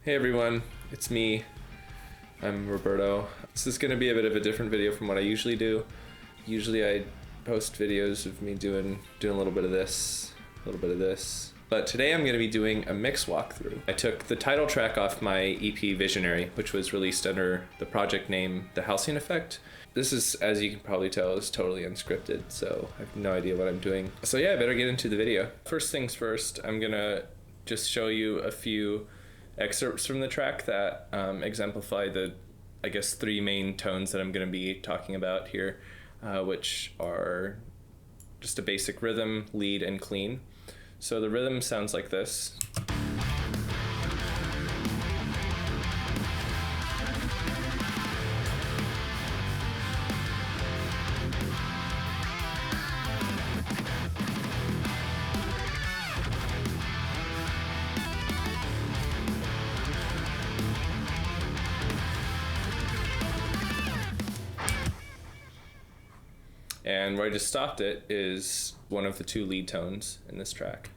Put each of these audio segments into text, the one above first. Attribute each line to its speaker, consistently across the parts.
Speaker 1: Hey everyone, it's me. I'm Roberto. This is going to be a bit of a different video from what I usually do. Usually I post videos of me doing a little bit of this, a little bit of this. But today I'm going to be doing a mix walkthrough. I took the title track off my EP Visionary, which was released under the project name The Halcyon Effect. This is, as you can probably tell, is totally unscripted, so I have no idea what I'm doing. So yeah, I better get into the video. First things first, I'm gonna just show you a few excerpts from the track that exemplify the, I guess, three main tones that I'm gonna be talking about here, which are just a basic rhythm, lead, and clean. So the rhythm sounds like this. And where I just stopped it is one of the two lead tones in this track.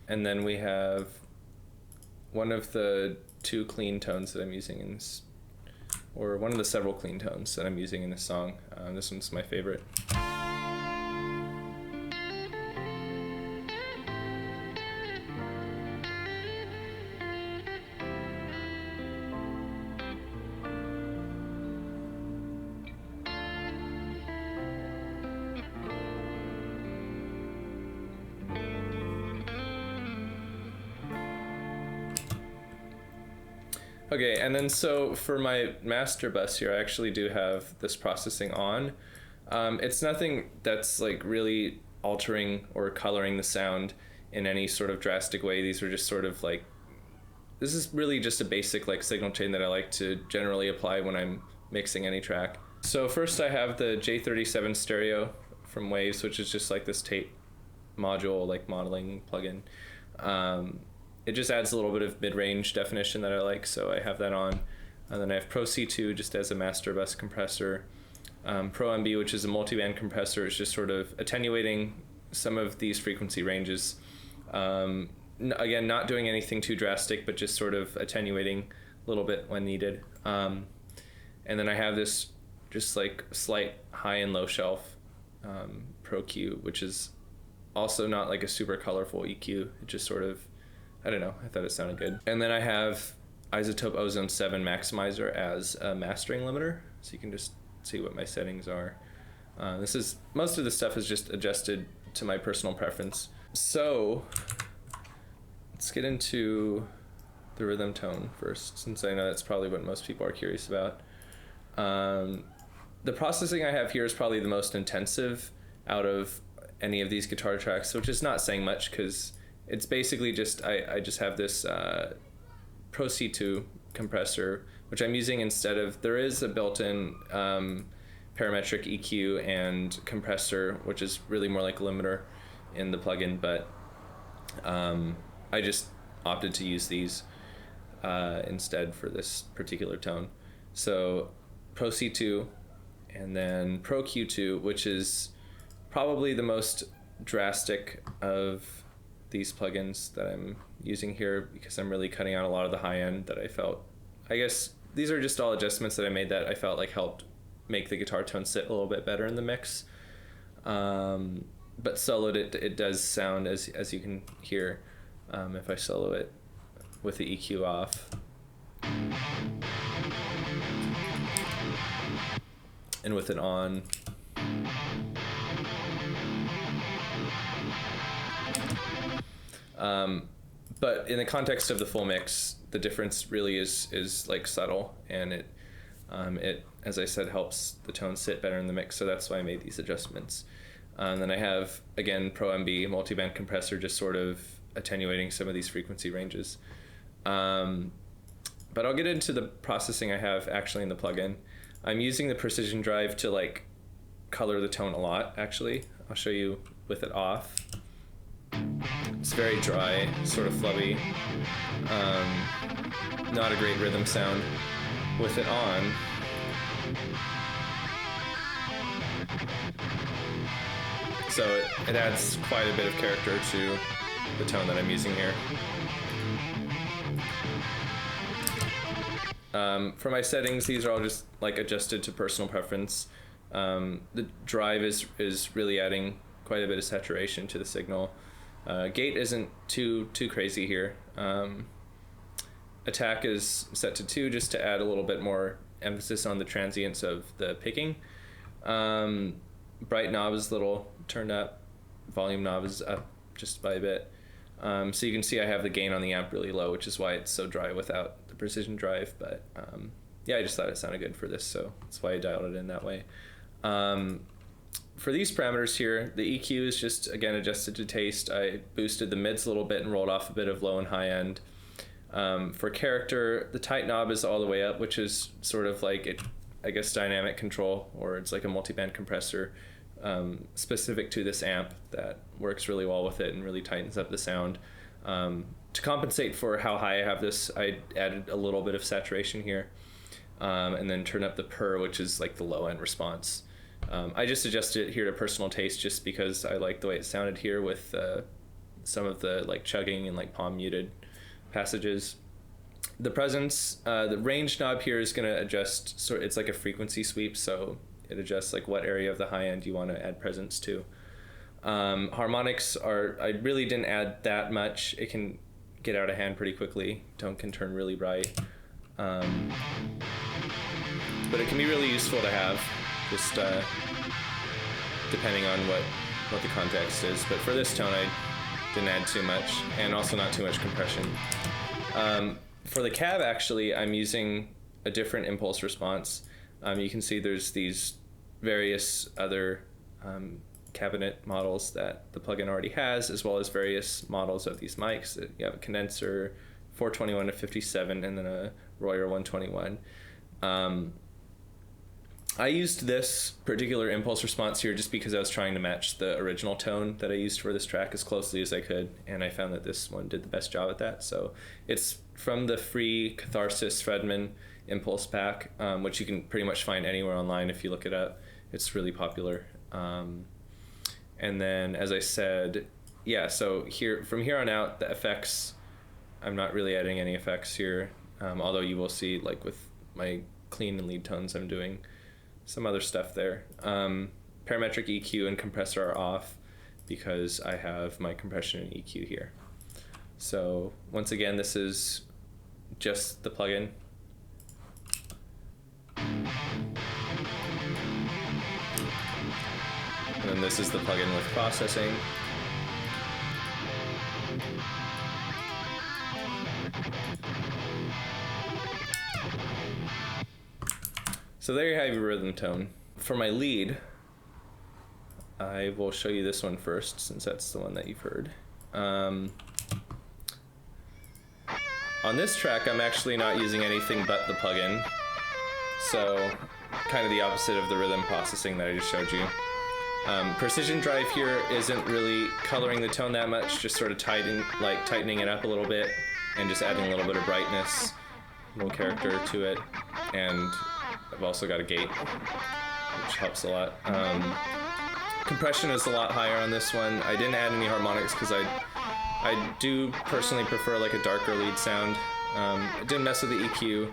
Speaker 1: And then we have one of the two clean tones that I'm using in this, or one of the several clean tones that I'm using in this song. This one's my favorite. Okay, and then so for my master bus here, I actually do have this processing on. It's nothing that's like really altering or coloring the sound in any sort of drastic way. These are just sort of like, this is really just a basic like signal chain that I like to generally apply when I'm mixing any track. So first I have the J37 stereo from Waves, which is just like this tape module, like modeling plugin. It just adds a little bit of mid-range definition that I like, so I have that on. And then I have Pro C2 just as a master bus compressor. Pro MB, which is a multiband compressor, is just sort of attenuating some of these frequency ranges. Again, not doing anything too drastic, but just sort of attenuating a little bit when needed. And then I have this just like slight high and low shelf Pro Q, which is also not like a super colorful EQ. It just sort of, I don't know, I thought it sounded good. And then I have Isotope Ozone 7 Maximizer as a mastering limiter, so you can just see what my settings are. Most of the stuff is just adjusted to my personal preference. So let's get into the rhythm tone first, since I know that's probably what most people are curious about. The processing I have here is probably the most intensive out of any of these guitar tracks, which is not saying much because it's basically just, I just have this Pro C2 compressor, which I'm using instead of, there is a built-in Parametric EQ and compressor, which is really more like a limiter in the plugin, but I just opted to use these instead for this particular tone. So Pro C2 and then Pro Q2, which is probably the most drastic of these plugins that I'm using here, because I'm really cutting out a lot of the high end that I felt, I guess these are just all adjustments that I made that I felt like helped make the guitar tone sit a little bit better in the mix. But soloed it does sound, as you can hear, if I solo it with the EQ off. And with it on. But in the context of the full mix, the difference really is like subtle, and it, as I said, helps the tone sit better in the mix, so that's why I made these adjustments. And then I have, again, Pro MB multiband compressor, just sort of attenuating some of these frequency ranges. But I'll get into the processing I have actually in the plugin. I'm using the precision drive to like color the tone a lot, actually. I'll show you with it off. It's very dry, sort of flubby. Not a great rhythm sound. with it on, so it adds quite a bit of character to the tone that I'm using here. For my settings, these are all just like adjusted to personal preference. The drive is really adding quite a bit of saturation to the signal. Gate isn't too crazy here. Attack is set to 2 just to add a little bit more emphasis on the transients of the picking. Bright knob is a little turned up. Volume knob is up just by a bit. So you can see I have the gain on the amp really low, which is why it's so dry without the precision drive. But yeah, I just thought it sounded good for this, so that's why I dialed it in that way. For these parameters here, the EQ is just, again, adjusted to taste. I boosted the mids a little bit and rolled off a bit of low and high end. For character, the tight knob is all the way up, which is sort of like, I guess, dynamic control, or it's like a multi-band compressor specific to this amp that works really well with it and really tightens up the sound. To compensate for how high I have this, I added a little bit of saturation here, and then turn up the per, which is like the low end response. I just adjusted it here to personal taste just because I like the way it sounded here with some of the like chugging and like palm muted passages. The presence, the range knob here is going to adjust, it's like a frequency sweep, so it adjusts like what area of the high end you want to add presence to. Harmonics I really didn't add that much. It can get out of hand pretty quickly. Tone can turn really bright. But it can be really useful to have, just depending on what the context is. But for this tone, I didn't add too much, and also not too much compression. For the cab, actually, I'm using a different impulse response. You can see there's these various other cabinet models that the plugin already has, as well as various models of these mics. You have a condenser, 421 to 57, and then a Royer 121. I used this particular impulse response here just because I was trying to match the original tone that I used for this track as closely as I could, and I found that this one did the best job at that. So it's from the free Catharsis Fredman impulse pack, which you can pretty much find anywhere online if you look it up. It's really popular. And then, as I said, yeah, so from here on out, the effects, I'm not really adding any effects here, although you will see, like with my clean and lead tones, I'm doing some other stuff there. Parametric EQ and compressor are off because I have my compression and EQ here. So once again, this is just the plugin. And then this is the plugin with processing. So there you have your rhythm tone. For my lead, I will show you this one first, since that's the one that you've heard. On this track, I'm actually not using anything but the plugin. So kind of the opposite of the rhythm processing that I just showed you. Precision drive here isn't really coloring the tone that much, just sort of tightening it up a little bit and just adding a little bit of brightness, a little character to it. And I've also got a gate, which helps a lot. Compression is a lot higher on this one. I didn't add any harmonics because I do personally prefer like a darker lead sound. I didn't mess with the EQ.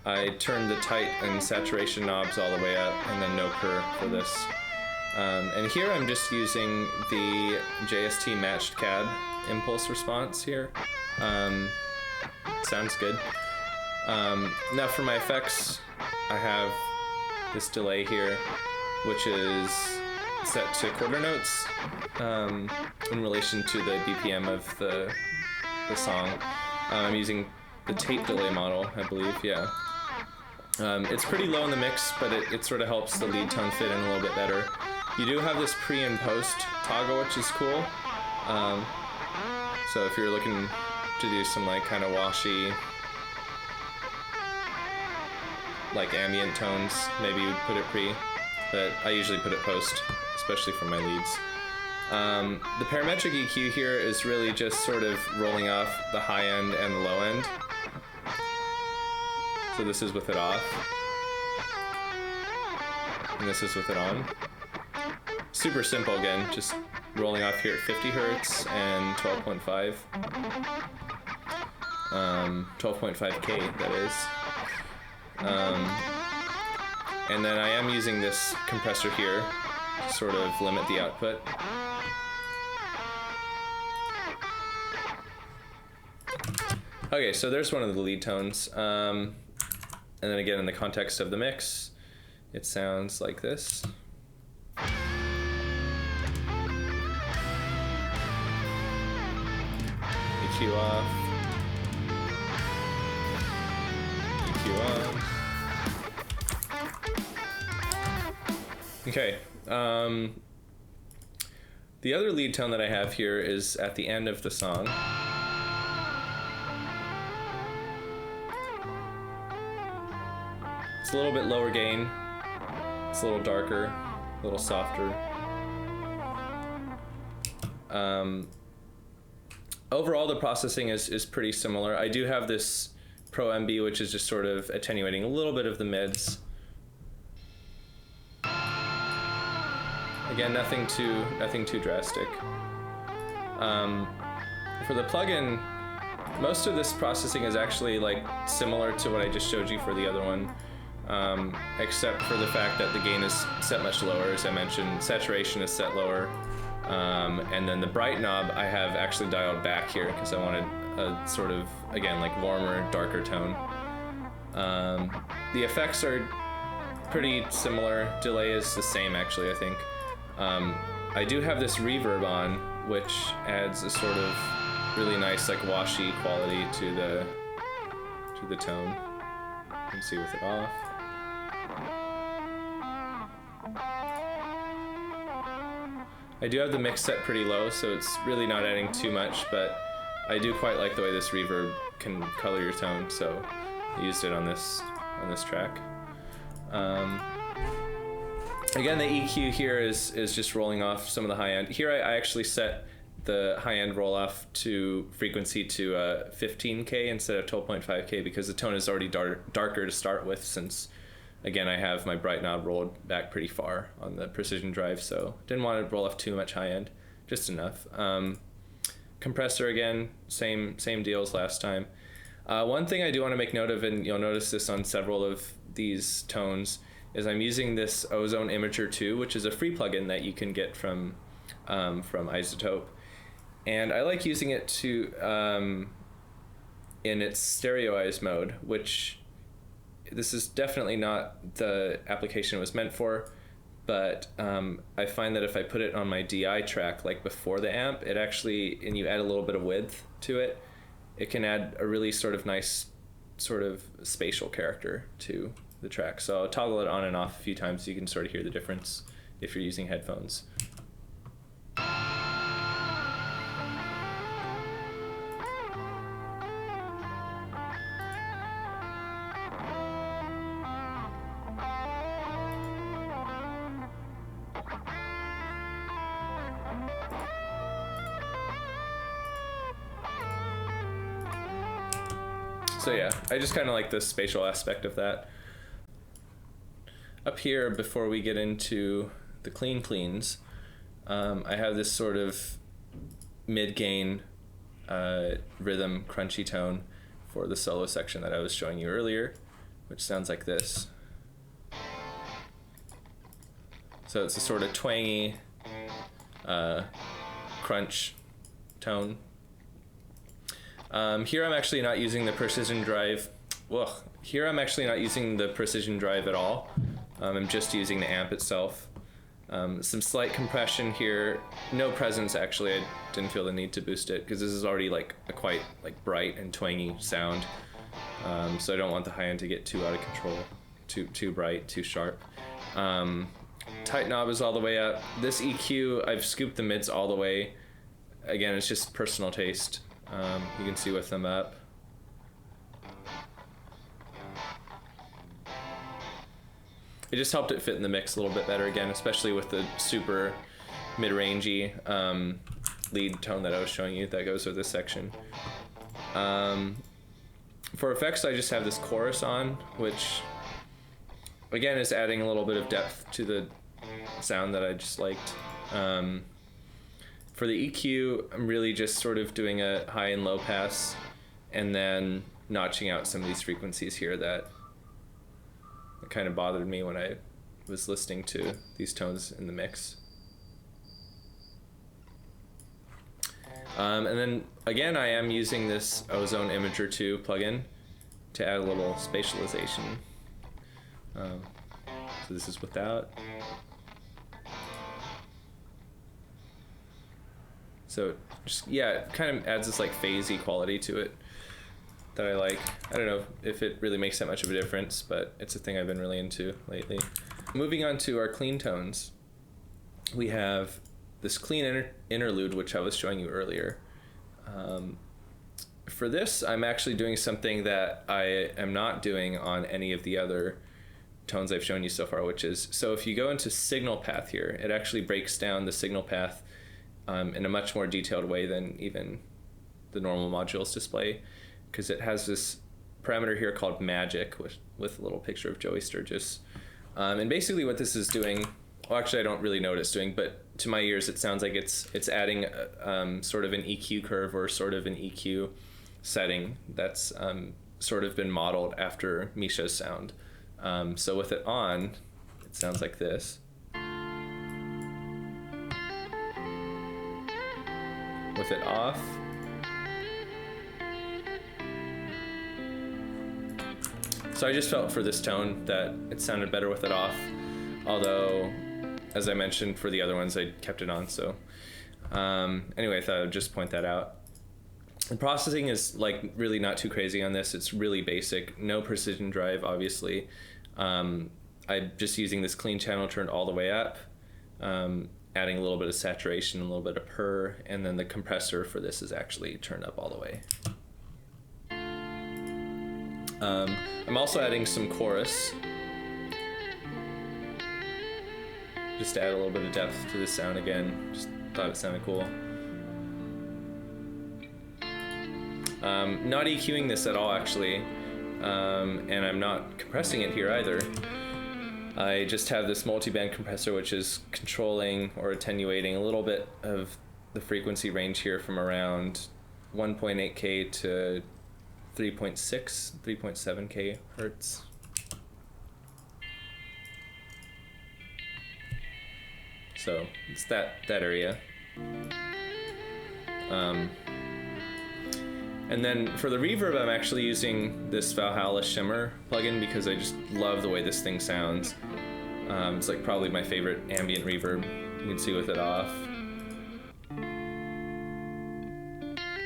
Speaker 1: I turned the tight and saturation knobs all the way up, and then no per for this. And here I'm just using the JST matched cab impulse response here. Sounds good. Now for my effects, I have this delay here, which is set to quarter notes in relation to the BPM of the song. I'm using the tape delay model, I believe, yeah. It's pretty low in the mix, but it sort of helps the lead tone fit in a little bit better. You do have this pre and post toggle, which is cool. So if you're looking to do some like kind of washy, like ambient tones, maybe you'd put it pre, but I usually put it post, especially for my leads. The parametric EQ here is really just sort of rolling off the high end and the low end. So this is with it off, and this is with it on. Super simple again, just rolling off here at 50 hertz and 12.5. 12.5K, that is. And then I am using this compressor here to sort of limit the output. Okay, so there's one of the lead tones. And then again, in the context of the mix, it sounds like this. EQ off. EQ on. Okay. The other lead tone that I have here is at the end of the song. It's a little bit lower gain. It's a little darker, a little softer. Overall, the processing is pretty similar. I do have this Pro MB, which is just sort of attenuating a little bit of the mids. Again, nothing too drastic. For the plugin, most of this processing is actually like similar to what I just showed you for the other one, except for the fact that the gain is set much lower. As I mentioned, saturation is set lower, and then the bright knob I have actually dialed back here because I wanted a sort of, again, like warmer, darker tone. The effects are pretty similar. Delay is the same, actually, I think. I do have this reverb on, which adds a sort of really nice, like, washy quality to the tone. You can see with it off. I do have the mix set pretty low, so it's really not adding too much, but I do quite like the way this reverb can color your tone, so I used it on this track. Again, the EQ here is just rolling off some of the high end. Here I actually set the high end roll off to frequency to 15K instead of 12.5K because the tone is already darker to start with, since again I have my bright knob rolled back pretty far on the precision drive, so didn't want to roll off too much high end, just enough. Compressor again, same deal as last time. One thing I do want to make note of, and you'll notice this on several of these tones, is I'm using this Ozone Amateur 2, which is a free plugin that you can get from iZotope. And I like using it to in its stereoized mode, which this is definitely not the application it was meant for, but I find that if I put it on my DI track, like before the amp, it actually, and you add a little bit of width to it, it can add a really sort of nice sort of spatial character to the track. So I'll toggle it on and off a few times so you can sort of hear the difference if you're using headphones. So yeah, I just kind of like the spatial aspect of that. Up here, before we get into the cleans, I have this sort of mid-gain rhythm crunchy tone for the solo section that I was showing you earlier, which sounds like this. So it's a sort of twangy crunch tone. Here I'm actually not using the precision drive. Here I'm actually not using the precision drive at all. I'm just using the amp itself. Some slight compression here, no presence actually. I didn't feel the need to boost it because this is already like a quite like bright and twangy sound. So I don't want the high end to get too out of control, too bright, too sharp. Tight knob is all the way up. This EQ, I've scooped the mids all the way. Again, it's just personal taste. You can see with them up. It just helped it fit in the mix a little bit better again, especially with the super mid-rangey lead tone that I was showing you that goes with this section. For For effects, I just have this chorus on, which again is adding a little bit of depth to the sound that I just liked. For the EQ, I'm really just sort of doing a high and low pass, and then notching out some of these frequencies here that kind of bothered me when I was listening to these tones in the mix. And then again, I am using this Ozone Amateur 2 plugin to add a little spatialization. So this is without. So just, yeah, it kind of adds this like phasey quality to it that I like. I don't know if it really makes that much of a difference, but it's a thing I've been really into lately. Moving on to our clean tones, we have this clean interlude, which I was showing you earlier. For this, I'm actually doing something that I am not doing on any of the other tones I've shown you so far, which is, so if you go into signal path here, it actually breaks down the signal path in a much more detailed way than even the normal modules display, because it has this parameter here called magic with a little picture of Joey Sturgis. And basically what this is doing, well, actually I don't really know what it's doing, but to my ears it sounds like it's adding sort of an EQ curve or sort of an EQ setting that's sort of been modeled after Misha's sound. So with it on, it sounds like this. With it off, so I just felt for this tone that it sounded better with it off, although as I mentioned for the other ones I kept it on. So anyway, I thought I would just point that out. The processing is like really not too crazy on this. It's really basic, no precision drive obviously. I'm just using this clean channel turned all the way up, adding a little bit of saturation, a little bit of purr, and then the compressor for this is actually turned up all the way. I'm also adding some chorus, just to add a little bit of depth to the sound again. Just thought it sounded cool. Not EQing this at all actually, and I'm not compressing it here either. I just have this multi-band compressor which is controlling or attenuating a little bit of the frequency range here from around 1.8K to 3.7K hertz. So it's that area. And then for the reverb, I'm actually using this Valhalla Shimmer plugin because I just love the way this thing sounds. It's like probably my favorite ambient reverb. You can see with it off.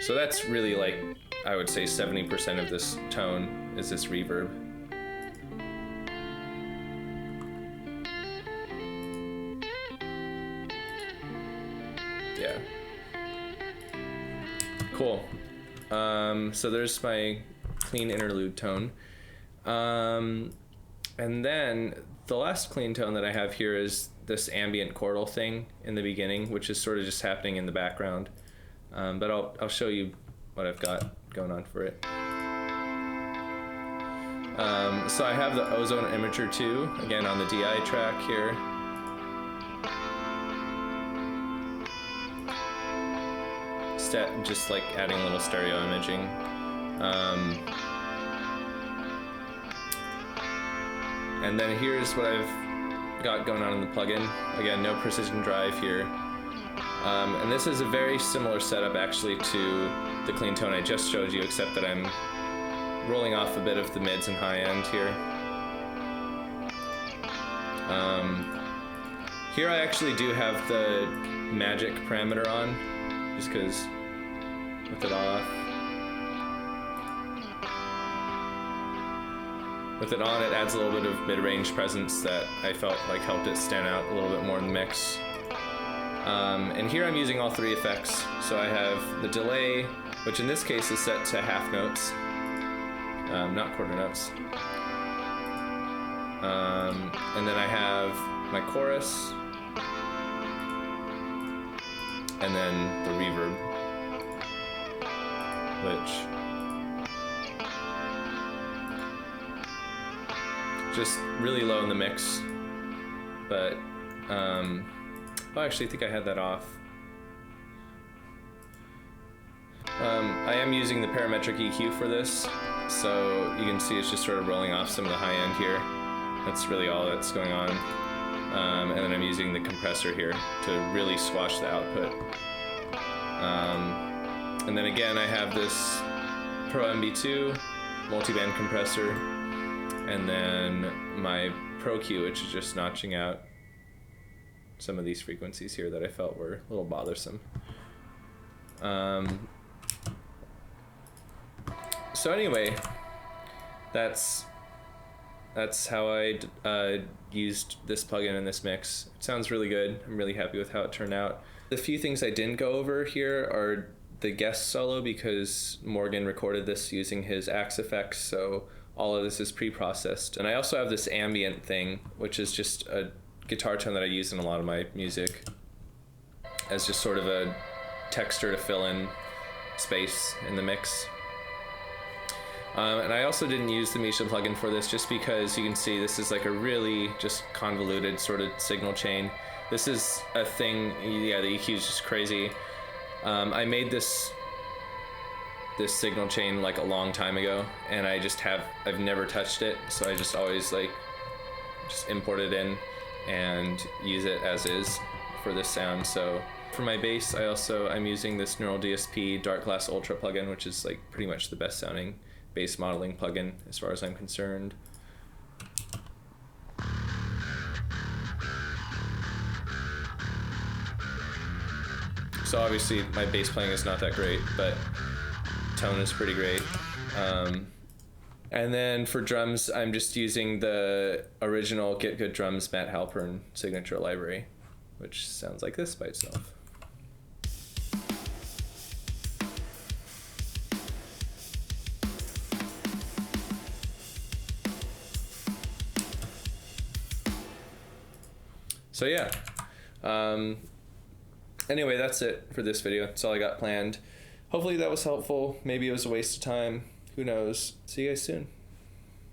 Speaker 1: So that's really like, I would say 70% of this tone is this reverb. Yeah. Cool. So there's my clean interlude tone. And then the last clean tone that I have here is this ambient chordal thing in the beginning, which is sort of just happening in the background. But I'll show you what I've got going on for it. So I have the Ozone Amateur 2, again on the DI track here. Just like adding a little stereo imaging. And then here's what I've got going on in the plugin. Again, no precision drive here. And this is a very similar setup actually to the clean tone I just showed you, except that I'm rolling off a bit of the mids and high end here. Here I actually do have the magic parameter on, just because with it off. With it on, it adds a little bit of mid-range presence that I felt like helped it stand out a little bit more in the mix. And here I'm using all three effects. So I have the delay, which in this case is set to half notes, not quarter notes. And then I have my chorus, and then the reverb, which just really low in the mix. But, oh, actually I think I had that off. I am using the Parametric EQ for this, so you can see it's just sort of rolling off some of the high end here. That's really all that's going on. And then I'm using the compressor here to really squash the output. And then again, I have this Pro MB2 multiband compressor, and then my Pro Q, which is just notching out some of these frequencies here that I felt were a little bothersome. So anyway, that's how I used this plugin in this mix. It sounds really good. I'm really happy with how it turned out. The few things I didn't go over here are the guest solo, because Morgan recorded this using his Axe effects, so all of this is pre-processed. And I also have this ambient thing, which is just a guitar tone that I use in a lot of my music as just sort of a texture to fill in space in the mix. And I also didn't use the Misha plugin for this just because you can see this is like a really just convoluted sort of signal chain. This is a thing, yeah, the EQ is just crazy. I made this signal chain like a long time ago, and I've never touched it, so I just always like just import it in and use it as is for this sound. So for my bass, I'm using this Neural DSP Dark Glass Ultra plugin, which is like pretty much the best sounding bass modeling plugin as far as I'm concerned. So obviously my bass playing is not that great, but tone is pretty great. And then for drums, I'm just using the original Get Good Drums Matt Halpern signature library, which sounds like this by itself. So yeah, anyway, that's it for this video. That's all I got planned. Hopefully that was helpful. Maybe it was a waste of time. Who knows? See you guys soon.